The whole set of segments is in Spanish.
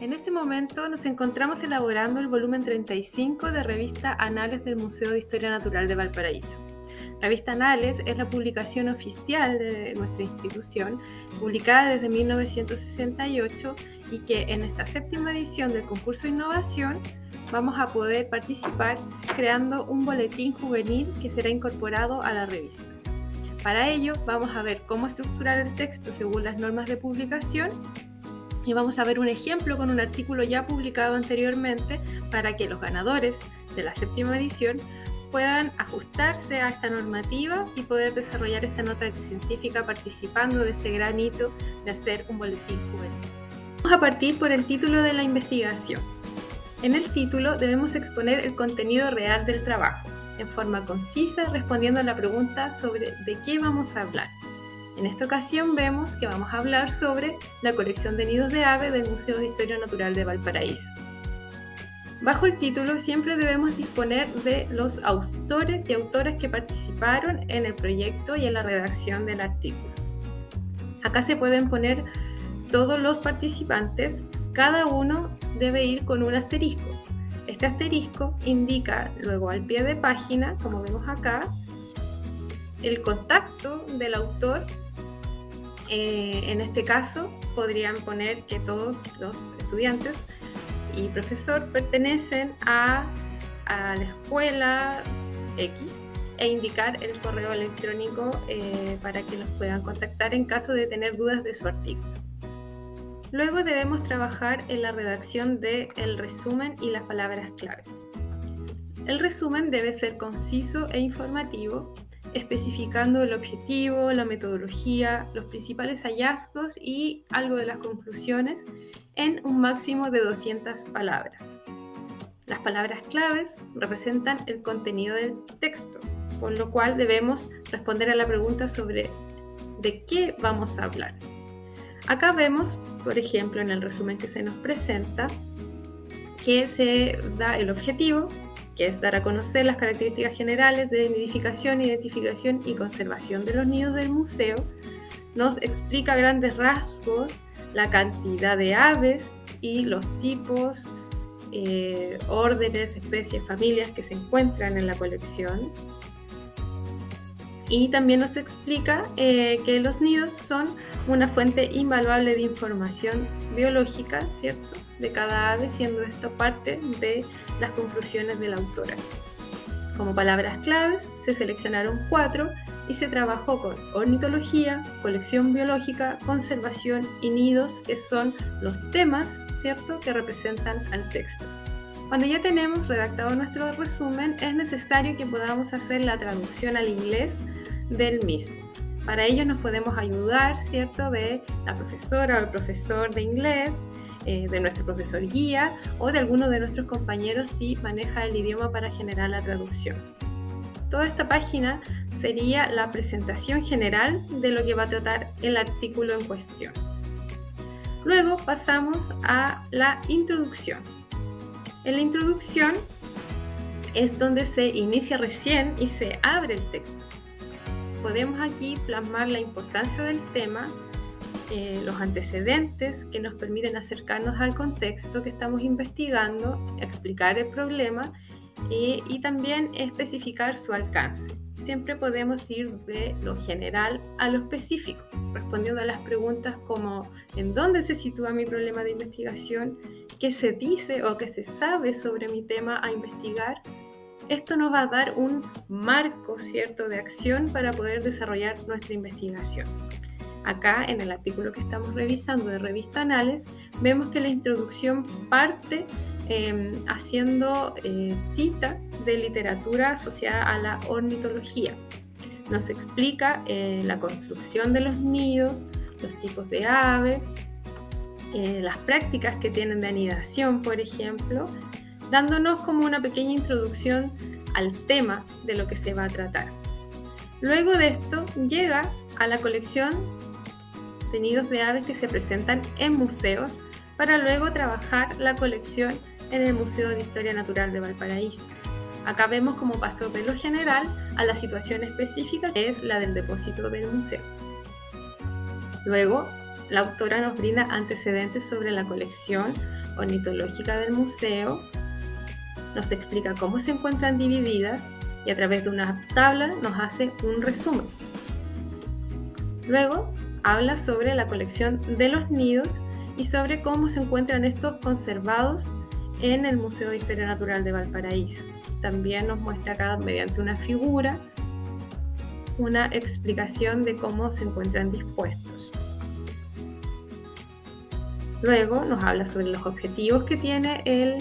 En este momento nos encontramos elaborando el volumen 35 de revista Anales del Museo de Historia Natural de Valparaíso. Revista Anales es la publicación oficial de nuestra institución, publicada desde 1968 y que en esta séptima edición del concurso de innovación vamos a poder participar creando un boletín juvenil que será incorporado a la revista. Para ello vamos a ver cómo estructurar el texto según las normas de publicación y vamos a ver un ejemplo con un artículo ya publicado anteriormente para que los ganadores de la séptima edición puedan ajustarse a esta normativa y poder desarrollar esta nota científica participando de este gran hito de hacer un boletín juvenil. Vamos a partir por el título de la investigación. En el título debemos exponer el contenido real del trabajo, en forma concisa, respondiendo a la pregunta sobre de qué vamos a hablar. En esta ocasión vemos que vamos a hablar sobre la colección de nidos de ave del Museo de Historia Natural de Valparaíso. Bajo el título siempre debemos disponer de los autores y autoras que participaron en el proyecto y en la redacción del artículo. Acá se pueden poner todos los participantes, cada uno debe ir con un asterisco. Este asterisco indica luego al pie de página, como vemos acá, el contacto del autor. En este caso podrían poner que todos los estudiantes y profesor pertenecen a la escuela X e indicar el correo electrónico para que los puedan contactar en caso de tener dudas de su artículo. Luego debemos trabajar en la redacción del resumen y las palabras claves. El resumen debe ser conciso e informativo, especificando el objetivo, la metodología, los principales hallazgos y algo de las conclusiones en un máximo de 200 palabras. Las palabras claves representan el contenido del texto, por lo cual debemos responder a la pregunta sobre de qué vamos a hablar. Acá vemos, por ejemplo, en el resumen que se nos presenta, que se da el objetivo, que es dar a conocer las características generales de nidificación, identificación y conservación de los nidos del museo. Nos explica a grandes rasgos la cantidad de aves y los tipos, órdenes, especies, familias que se encuentran en la colección. Y también nos explica que los nidos son una fuente invaluable de información biológica, ¿cierto?, de cada ave, siendo esto parte de las conclusiones de la autora. Como palabras claves se seleccionaron 4 y se trabajó con ornitología, colección biológica, conservación y nidos, que son los temas, ¿cierto?, que representan al texto. Cuando ya tenemos redactado nuestro resumen, es necesario que podamos hacer la traducción al inglés del mismo. Para ello nos podemos ayudar, ¿cierto?, de la profesora o el profesor de inglés, de nuestro profesor guía o de alguno de nuestros compañeros si maneja el idioma para generar la traducción. Toda esta página sería la presentación general de lo que va a tratar el artículo en cuestión. Luego pasamos a la introducción. En la introducción es donde se inicia recién y se abre el texto. Podemos aquí plasmar la importancia del tema, los antecedentes que nos permiten acercarnos al contexto que estamos investigando, explicar el problema y también especificar su alcance. Siempre podemos ir de lo general a lo específico, respondiendo a las preguntas como ¿en dónde se sitúa mi problema de investigación? ¿Qué se dice o qué se sabe sobre mi tema a investigar? Esto nos va a dar un marco, ¿cierto?, de acción para poder desarrollar nuestra investigación. Acá, en el artículo que estamos revisando de Revista Anales, vemos que la introducción parte haciendo cita de literatura asociada a la ornitología. Nos explica la construcción de los nidos, los tipos de ave, las prácticas que tienen de anidación, por ejemplo, dándonos como una pequeña introducción al tema de lo que se va a tratar. Luego de esto llega a la colección de nidos de aves que se presentan en museos para luego trabajar la colección en el Museo de Historia Natural de Valparaíso. Acá vemos cómo pasó de lo general a la situación específica, que es la del depósito del museo. Luego, la autora nos brinda antecedentes sobre la colección, ornitológica del museo, nos explica cómo se encuentran divididas y a través de una tabla nos hace un resumen. Luego habla sobre la colección de los nidos y sobre cómo se encuentran estos conservados en el Museo de Historia Natural de Valparaíso. También nos muestra acá mediante una figura una explicación de cómo se encuentran dispuestos. Luego nos habla sobre los objetivos que tiene el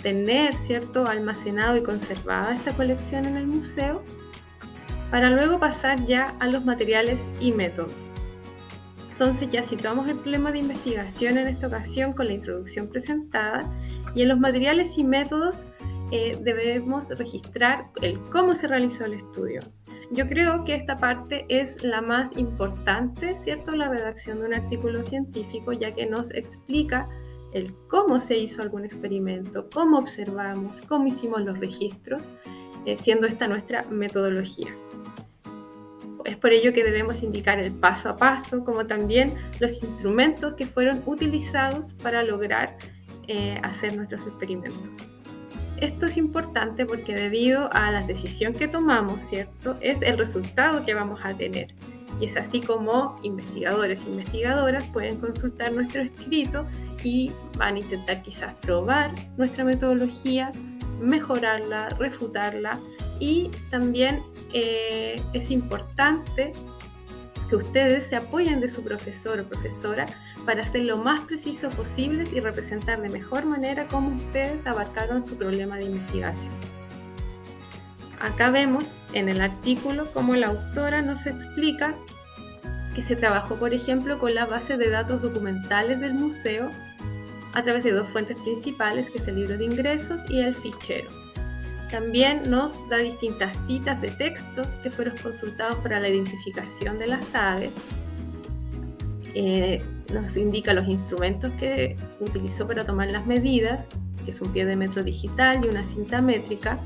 tener, ¿cierto?, almacenado y conservada esta colección en el museo, para luego pasar ya a los materiales y métodos. Entonces ya situamos el problema de investigación en esta ocasión con la introducción presentada, y en los materiales y métodos debemos registrar el cómo se realizó el estudio. Yo creo que esta parte es la más importante, ¿cierto? La redacción de un artículo científico, ya que nos explica el cómo se hizo algún experimento, cómo observamos, cómo hicimos los registros, siendo esta nuestra metodología. Es por ello que debemos indicar el paso a paso, como también los instrumentos que fueron utilizados para lograr hacer nuestros experimentos. Esto es importante porque debido a la decisión que tomamos, ¿cierto?, es el resultado que vamos a tener. Y es así como investigadores e investigadoras pueden consultar nuestro escrito y van a intentar quizás probar nuestra metodología, mejorarla, refutarla, y también es importante que ustedes se apoyen de su profesor o profesora para ser lo más preciso posible y representar de mejor manera cómo ustedes abarcaron su problema de investigación. Acá vemos en el artículo cómo la autora nos explica que se trabajó, por ejemplo, con la base de datos documentales del museo a través de dos fuentes principales, que es el libro de ingresos y el fichero. También nos da distintas citas de textos que fueron consultados para la identificación de las aves. Nos indica los instrumentos que utilizó para tomar las medidas, que es un piedómetro digital y una cinta métrica.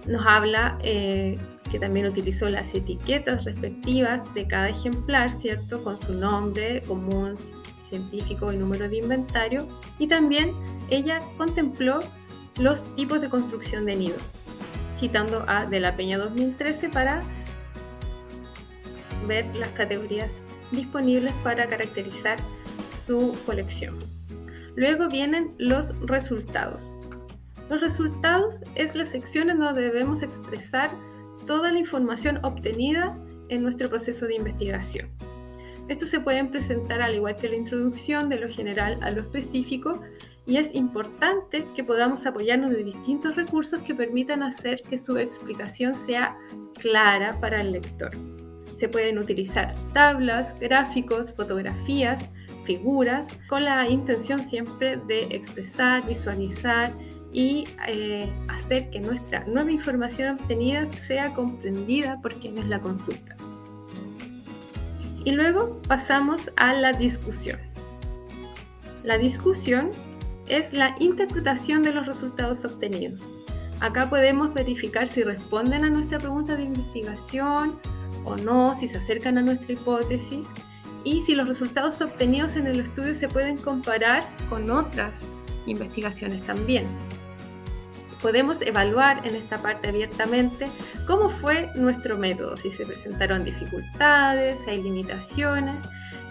Nos habla que también utilizó las etiquetas respectivas de cada ejemplar, ¿cierto?, con su nombre común, científico y número de inventario. Y también ella contempló los tipos de construcción de nido, citando a De la Peña 2013 para ver las categorías disponibles para caracterizar su colección. Luego vienen los resultados. Los resultados es la sección en donde debemos expresar toda la información obtenida en nuestro proceso de investigación. Estos se pueden presentar al igual que la introducción, de lo general a lo específico, y es importante que podamos apoyarnos de distintos recursos que permitan hacer que su explicación sea clara para el lector. Se pueden utilizar tablas, gráficos, fotografías, figuras, con la intención siempre de expresar, visualizar y hacer que nuestra nueva información obtenida sea comprendida por quienes la consultan. Y luego pasamos a la discusión. La discusión es la interpretación de los resultados obtenidos. Acá podemos verificar si responden a nuestra pregunta de investigación o no, si se acercan a nuestra hipótesis, y si los resultados obtenidos en el estudio se pueden comparar con otras investigaciones también. Podemos evaluar en esta parte abiertamente cómo fue nuestro método, si se presentaron dificultades, si hay limitaciones.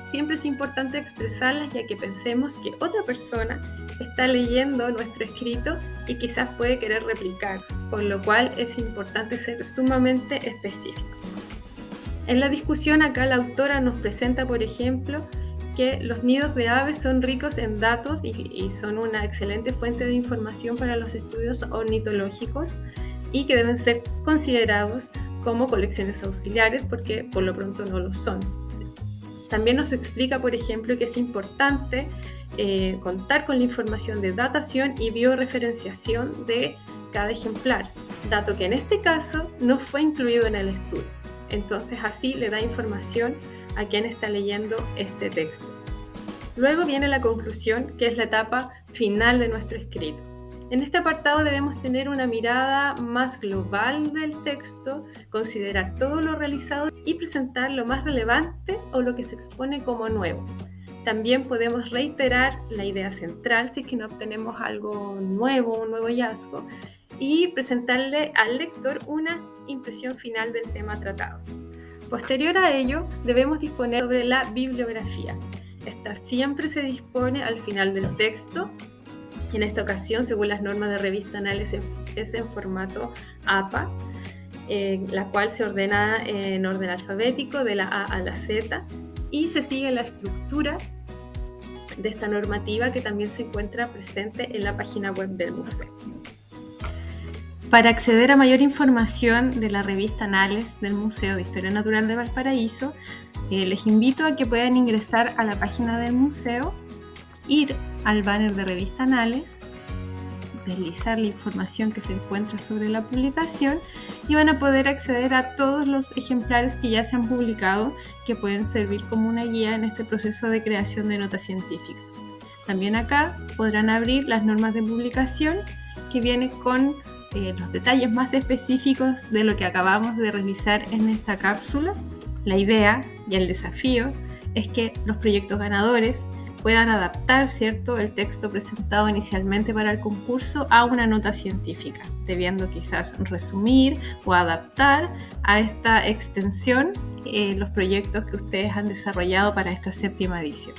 Siempre es importante expresarlas, ya que pensemos que otra persona está leyendo nuestro escrito y quizás puede querer replicar, por lo cual es importante ser sumamente específico. En la discusión acá la autora nos presenta, por ejemplo, que los nidos de aves son ricos en datos y son una excelente fuente de información para los estudios ornitológicos, y que deben ser considerados como colecciones auxiliares porque por lo pronto no lo son. También nos explica, por ejemplo, que es importante contar con la información de datación y biorreferenciación de cada ejemplar, dato que en este caso no fue incluido en el estudio. Entonces así le da información a quien está leyendo este texto. Luego viene la conclusión, que es la etapa final de nuestro escrito. En este apartado debemos tener una mirada más global del texto, considerar todo lo realizado y presentar lo más relevante o lo que se expone como nuevo. También podemos reiterar la idea central si es que no obtenemos algo nuevo, un nuevo hallazgo, y presentarle al lector una impresión final del tema tratado. Posterior a ello, debemos disponer sobre la bibliografía. Esta siempre se dispone al final del texto. En esta ocasión, según las normas de revista Anales, es en formato APA, la cual se ordena en orden alfabético de la A a la Z, y se sigue la estructura de esta normativa que también se encuentra presente en la página web del museo. Para acceder a mayor información de la revista Anales del Museo de Historia Natural de Valparaíso, les invito a que puedan ingresar a la página del museo, ir al banner de revista Anales, deslizar la información que se encuentra sobre la publicación y van a poder acceder a todos los ejemplares que ya se han publicado, que pueden servir como una guía en este proceso de creación de nota científica. También acá podrán abrir las normas de publicación, que vienen con los detalles más específicos de lo que acabamos de revisar en esta cápsula. La idea y el desafío es que los proyectos ganadores puedan adaptar, ¿cierto?, el texto presentado inicialmente para el concurso a una nota científica, debiendo quizás resumir o adaptar a esta extensión los proyectos que ustedes han desarrollado para esta 7ª edición.